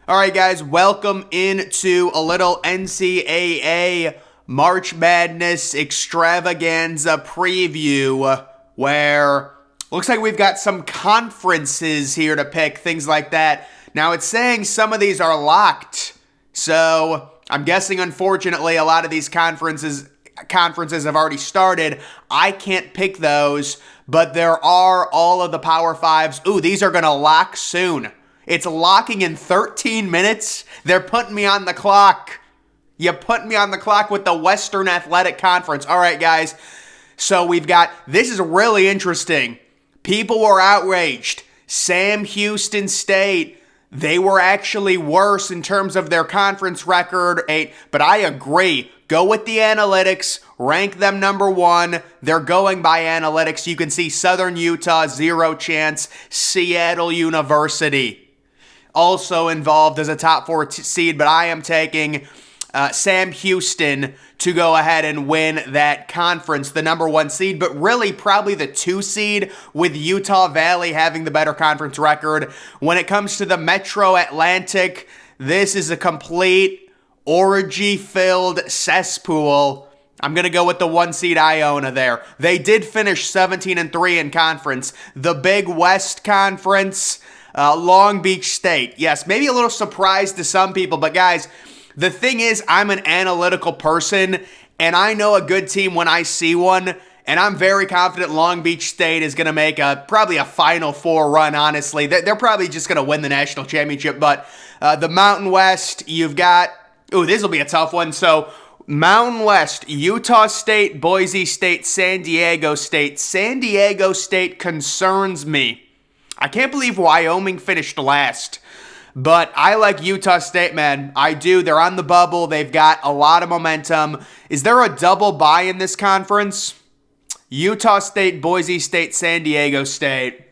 All right, guys, welcome into a little NCAA March Madness extravaganza preview where looks like we've got some conferences here to pick, things like that. Now, it's saying some of these are locked, so I'm guessing, unfortunately, a lot of these conferences have already started. I can't pick those, but there are all of the Power Fives. Ooh, these are going to lock soon. It's locking in 13 minutes. They're putting me on the clock. You put me on the clock with the Western Athletic Conference. All right, guys. So we've got, this is really interesting. People were outraged. Sam Houston State, they were actually worse in terms of their conference record. But I agree. Go with the analytics. Rank them number one. They're going by analytics. You can see Southern Utah, 0 chance. Seattle University also involved as a top 4 seed, but I am taking Sam Houston to go ahead and win that conference, the number 1 seed, but really probably the 2 seed with Utah Valley having the better conference record. When it comes to the Metro Atlantic, this is a complete orgy-filled cesspool. I'm going to go with the 1 seed Iona there. They did finish 17-3 in conference. The Big West Conference, Long Beach State. Yes, maybe a little surprise to some people, but guys, the thing is, I'm an analytical person, and I know a good team when I see one, and I'm very confident Long Beach State is going to make probably a Final Four run, honestly. They're probably just going to win the national championship, but the Mountain West, you've got, ooh, this will be a tough one. So, Mountain West, Utah State, Boise State, San Diego State. San Diego State concerns me. I can't believe Wyoming finished last, but I like Utah State, man. I do. They're on the bubble. They've got a lot of momentum. Is there a double bye in this conference? Utah State, Boise State, San Diego State.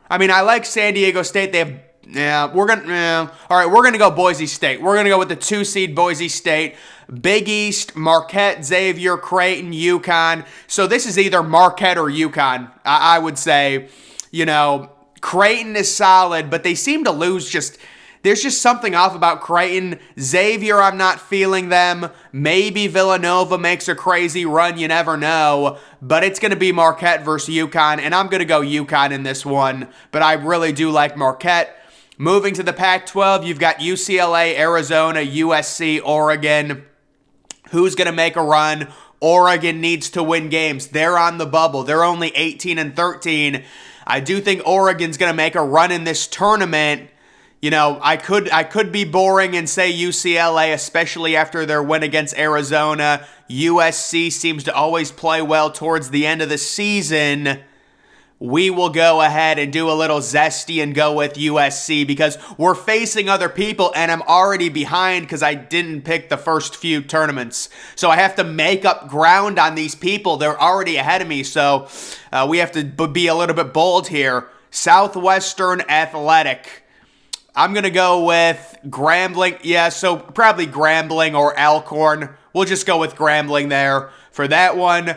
I mean, I like San Diego State. They have, all right, we're going to go Boise State. We're going to go with the 2 seed Boise State. Big East, Marquette, Xavier, Creighton, UConn. So this is either Marquette or UConn, I would say. You know, Creighton is solid, but they seem to lose there's just something off about Creighton. Xavier, I'm not feeling them. Maybe Villanova makes a crazy run, you never know. But it's going to be Marquette versus UConn, and I'm going to go UConn in this one. But I really do like Marquette. Moving to the Pac-12, you've got UCLA, Arizona, USC, Oregon. Who's going to make a run? Oregon needs to win games. They're on the bubble. They're only 18-13. I do think Oregon's going to make a run in this tournament. You know, I could be boring and say UCLA, especially after their win against Arizona. USC seems to always play well towards the end of the season. We will go ahead and do a little zesty and go with USC because we're facing other people and I'm already behind because I didn't pick the first few tournaments. So I have to make up ground on these people. They're already ahead of me, so we have to be a little bit bold here. Southwestern Athletic. I'm going to go with Grambling. Yeah, so probably Grambling or Alcorn. We'll just go with Grambling there for that one.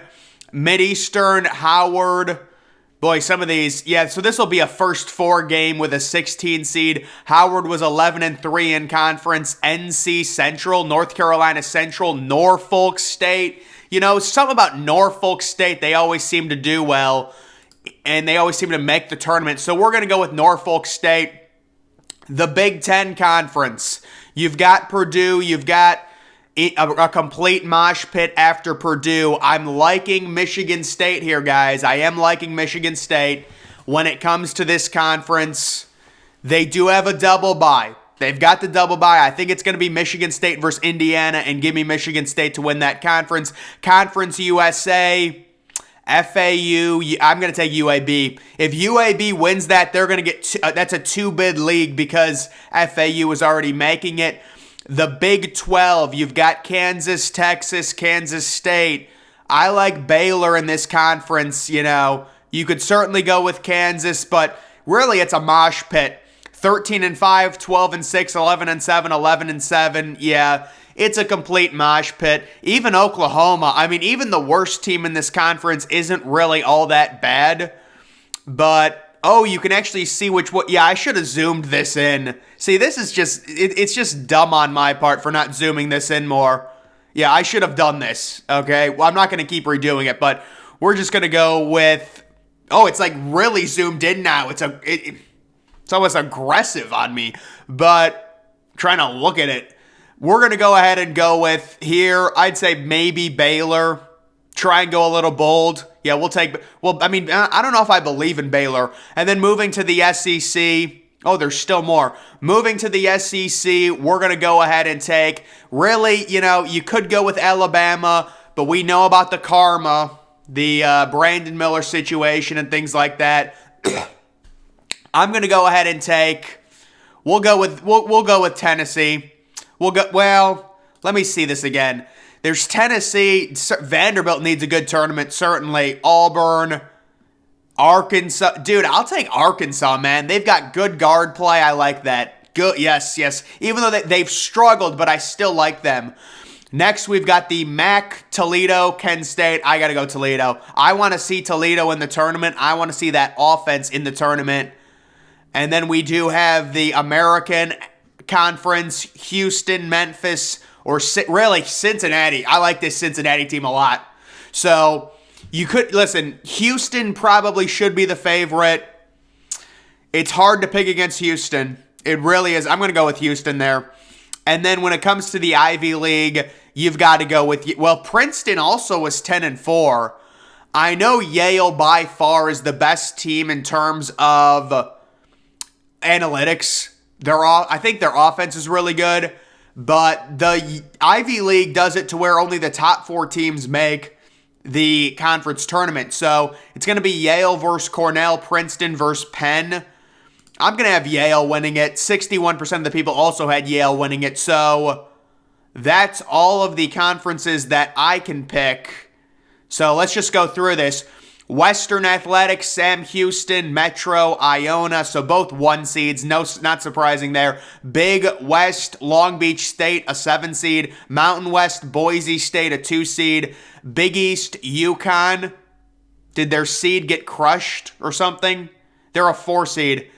Mideastern, Howard. Boy, some of these, yeah, so this will be a first 4 game with a 16 seed. Howard was 11-3 in conference. NC Central, North Carolina Central, Norfolk State. You know, something about Norfolk State, they always seem to do well, and they always seem to make the tournament. So we're going to go with Norfolk State. The Big Ten Conference. You've got Purdue, you've got a complete mosh pit after Purdue. I'm liking Michigan State here, guys. I am liking Michigan State. When it comes to this conference, they do have a double bye. They've got the double bye. I think it's going to be Michigan State versus Indiana, and give me Michigan State to win that conference. Conference USA, FAU, I'm going to take UAB. If UAB wins that, they're going to get, that's a 2-bid league because FAU is already making it. The Big 12, you've got Kansas, Texas, Kansas State. I like Baylor in this conference, you know. You could certainly go with Kansas, but really it's a mosh pit. 13-5, 12-6, 11-7, 11-7. Yeah, it's a complete mosh pit. Even Oklahoma, I mean, even the worst team in this conference isn't really all that bad. But Oh, you can actually see which one. Yeah, I should have zoomed this in. See, this is just, it's just dumb on my part for not zooming this in more. Yeah, I should have done this, okay? Well, I'm not going to keep redoing it, but we're just going to go with, oh, it's like really zoomed in now. It's almost aggressive on me, but trying to look at it. We're going to go ahead and go with here, I'd say maybe Baylor. Try and go a little bold. Yeah, we'll take, well, I mean, I don't know if I believe in Baylor. And then moving to the SEC. Oh, there's still more. Moving to the SEC, we're going to go ahead and take, really, you could go with Alabama, but we know about the karma, the Brandon Miller situation and things like that. I'm going to go ahead and take, we'll go with Tennessee. Well, let me see this again. There's Tennessee. Vanderbilt needs a good tournament, certainly. Auburn, Arkansas. Dude, I'll take Arkansas, man. They've got good guard play. I like that. Good. Yes. Even though they've struggled, but I still like them. Next, we've got the MAC, Toledo, Kent State. I got to go Toledo. I want to see Toledo in the tournament. I want to see that offense in the tournament. And then we do have the American Conference, Houston, Memphis, or really Cincinnati. I like this Cincinnati team a lot. So you could, listen, Houston probably should be the favorite. It's hard to pick against Houston. It really is. I'm going to go with Houston there. And then when it comes to the Ivy League, you've got to go with, well, Princeton also was 10-4. I know Yale by far is the best team in terms of analytics. I think their offense is really good. But the Ivy League does it to where only the top 4 teams make the conference tournament. So it's going to be Yale versus Cornell, Princeton versus Penn. I'm going to have Yale winning it. 61% of the people also had Yale winning it. So that's all of the conferences that I can pick. So let's just go through this. Western Athletics, Sam Houston, Metro, Iona, so both 1 seeds, no, not surprising there. Big West, Long Beach State, a 7 seed. Mountain West, Boise State, a 2 seed. Big East, UConn. Did their seed get crushed or something? They're a 4 seed.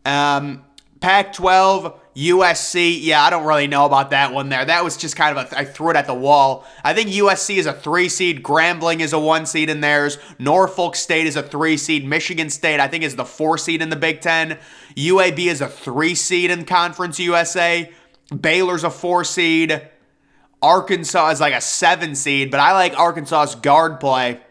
Pac-12, USC, yeah, I don't really know about that one there. That was just kind of I threw it at the wall. I think USC is a 3 seed. Grambling is a 1 seed in theirs. Norfolk State is a 3 seed. Michigan State, I think, is the 4 seed in the Big Ten. UAB is a 3 seed in Conference USA. Baylor's a 4 seed. Arkansas is like a 7 seed, but I like Arkansas's guard play.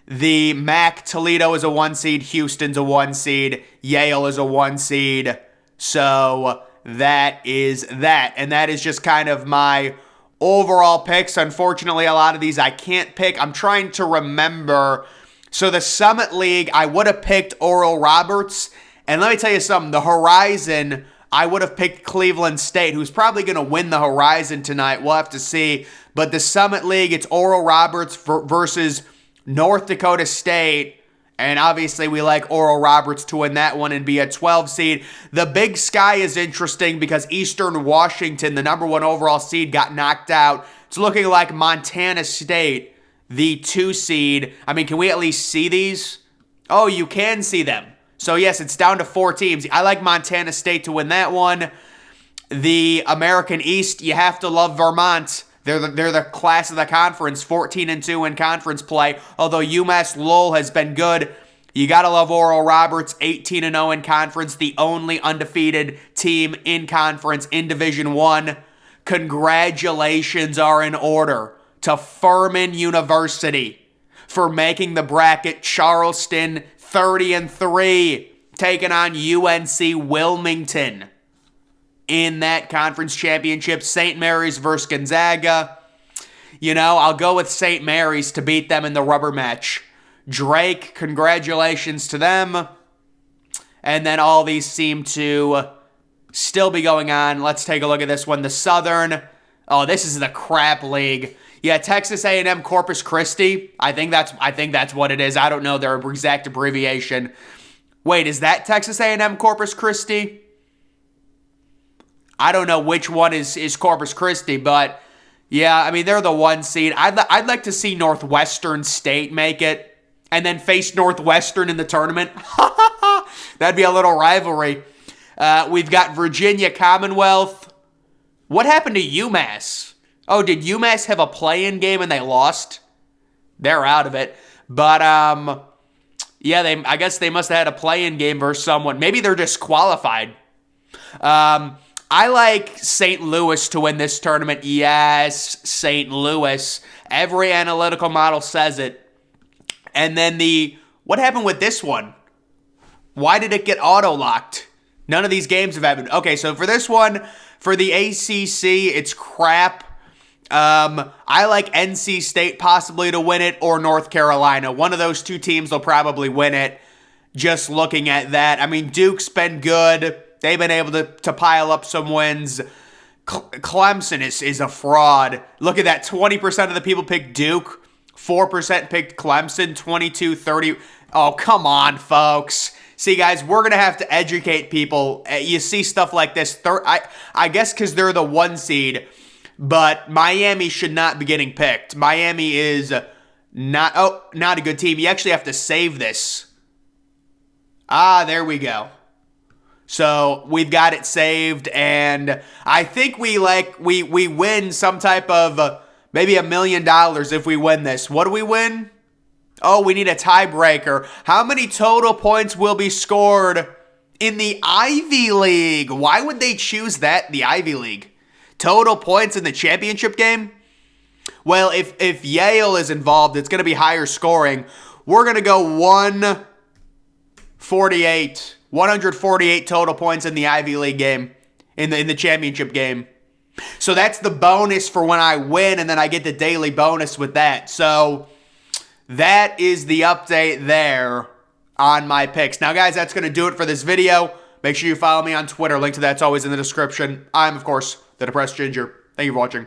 The MAC, Toledo is a 1 seed. Houston's a 1 seed. Yale is a 1 seed. So that is that. And that is just kind of my overall picks. Unfortunately, a lot of these I can't pick. I'm trying to remember. So the Summit League, I would have picked Oral Roberts. And let me tell you something. The Horizon, I would have picked Cleveland State, who's probably going to win the Horizon tonight. We'll have to see. But the Summit League, it's Oral Roberts versus North Dakota State. And obviously, we like Oral Roberts to win that one and be a 12 seed. The Big Sky is interesting because Eastern Washington, the number 1 overall seed, got knocked out. It's looking like Montana State, the 2 seed. I mean, can we at least see these? Oh, you can see them. So, yes, it's down to 4 teams. I like Montana State to win that one. The American East, you have to love Vermont. They're the class of the conference, 14-2 in conference play. Although UMass Lowell has been good, you gotta love Oral Roberts, 18-0 in conference, the only undefeated team in conference in Division I. Congratulations are in order to Furman University for making the bracket. Charleston, 30-3, taking on UNC Wilmington in that conference championship. St. Mary's versus Gonzaga. I'll go with St. Mary's to beat them in the rubber match. Drake, congratulations to them. And then all these seem to still be going on. Let's take a look at this one. The Southern. Oh, this is the crap league. Yeah, Texas A&M Corpus Christi. I think that's what it is. I don't know their exact abbreviation. Wait, is that Texas A&M Corpus Christi? I don't know which one is Corpus Christi, but yeah, I mean, they're the 1 seed. I'd like to see Northwestern State make it and then face Northwestern in the tournament. That'd be a little rivalry. We've got Virginia Commonwealth. What happened to UMass? Oh, did UMass have a play-in game and they lost? They're out of it. But, yeah, I guess they must have had a play-in game versus someone. Maybe they're disqualified. I like St. Louis to win this tournament. Yes, St. Louis. Every analytical model says it. And then what happened with this one? Why did it get auto-locked? None of these games have happened. Okay, so for this one, for the ACC, it's crap. I like NC State possibly to win it or North Carolina. One of those two teams will probably win it. Just looking at that. I mean, Duke's been good. They've been able to pile up some wins. Clemson is a fraud. Look at that. 20% of the people picked Duke. 4% picked Clemson. 22-30. Oh, come on, folks. See, guys, we're going to have to educate people. You see stuff like this. I guess because they're the 1 seed. But Miami should not be getting picked. Miami is not a good team. You actually have to save this. Ah, there we go. So we've got it saved, and I think we win some type of maybe $1 million if we win this. What do we win? Oh, we need a tiebreaker. How many total points will be scored in the Ivy League? Why would they choose that, the Ivy League? Total points in the championship game? Well, if Yale is involved, it's going to be higher scoring. We're going to go 148 total points in the Ivy League game, in the championship game. So that's the bonus for when I win, and then I get the daily bonus with that. So that is the update there on my picks. Now, guys, that's going to do it for this video. Make sure you follow me on Twitter. Link to that's always in the description. I'm, of course, the Depressed Ginger. Thank you for watching.